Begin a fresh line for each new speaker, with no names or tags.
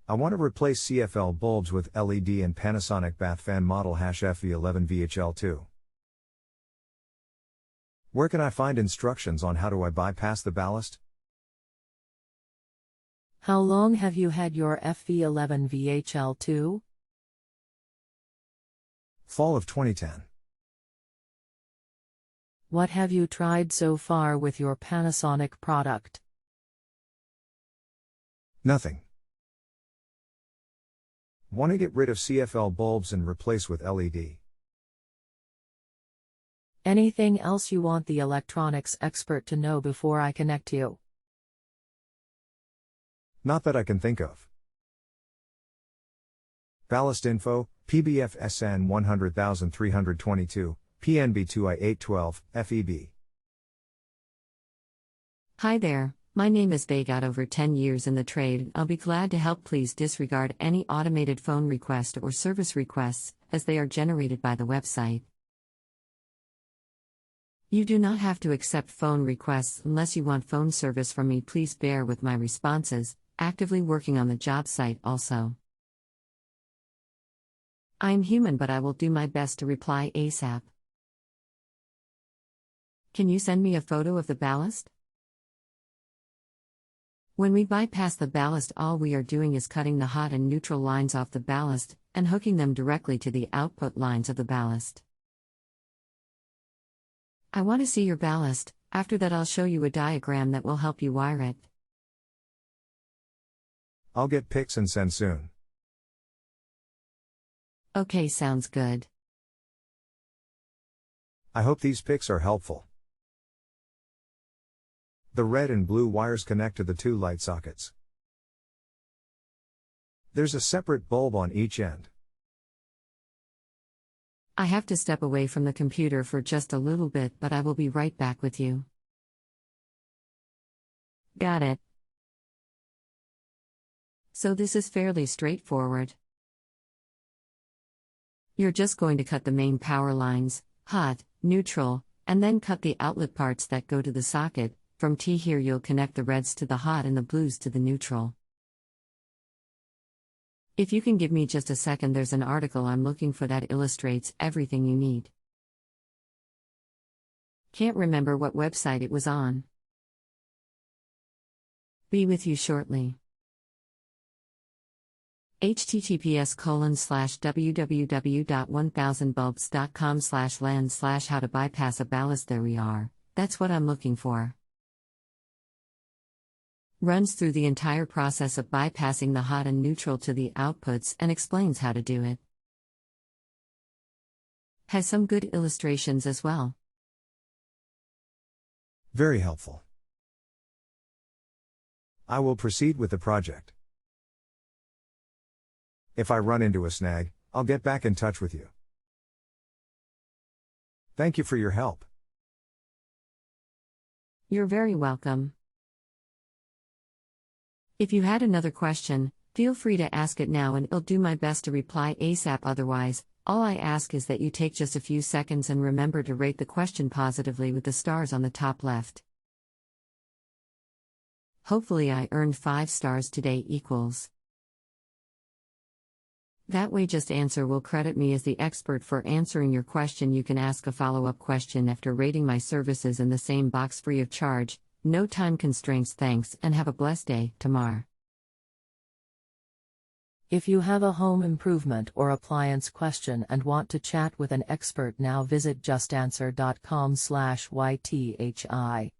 I want to replace CFL bulbs with LED and Panasonic bath fan Model FV-11VHL2. Where can I find instructions on how do I bypass the ballast?
How long have you had your FV-11VHL2?
Fall of 2010.
What have you tried so far with your Panasonic product?
Nothing. Want to get rid of CFL bulbs and replace with LED.
Anything else you want the electronics expert to know before I connect you?
Not that I can think of. Ballast info, PbF SN 100,322, PNB2I812, FEB.
Hi there, my name is Bay. Got over 10 years in the trade. I'll be glad to help. Please disregard any automated phone request or service requests, as they are generated by the website. You do not have to accept phone requests unless you want phone service from me. Please bear with my responses, actively working on the job site also. I am human, but I will do my best to reply ASAP. Can you send me a photo of the ballast? When we bypass the ballast, all we are doing is cutting the hot and neutral lines off the ballast and hooking them directly to the output lines of the ballast. I want to see your ballast. After that, I'll show you a diagram that will help you wire it.
I'll get pics and send soon.
Okay, sounds good.
I hope these pics are helpful. The red and blue wires connect to the two light sockets. There's a separate bulb on each end.
I have to step away from the computer for just a little bit, but I will be right back with you. Got it. So this is fairly straightforward. You're just going to cut the main power lines, hot, neutral, and then cut the outlet parts that go to the socket. From T here you'll connect the reds to the hot and the blues to the neutral. If you can give me just a second, there's an article I'm looking for that illustrates everything you need. Can't remember what website it was on. Be with you shortly. https://www.1000bulbs.com/land/how to bypass a ballast. There we are. That's what I'm looking for. Runs through the entire process of bypassing the hot and neutral to the outputs and explains how to do it. Has some good illustrations as well.
Very helpful. I will proceed with the project. If I run into a snag, I'll get back in touch with you. Thank you for your help.
You're very welcome. If you had another question, feel free to ask it now and I'll do my best to reply ASAP. Otherwise, all I ask is that you take just a few seconds and remember to rate the question positively with the stars on the top left. Hopefully I earned 5 stars today equals. That way JustAnswer will credit me as the expert for answering your question. You can ask a follow-up question after rating my services in the same box free of charge. No time constraints. Thanks and have a blessed day. Tamar.
If you have a home improvement or appliance question and want to chat with an expert now, visit justanswer.com/ythi.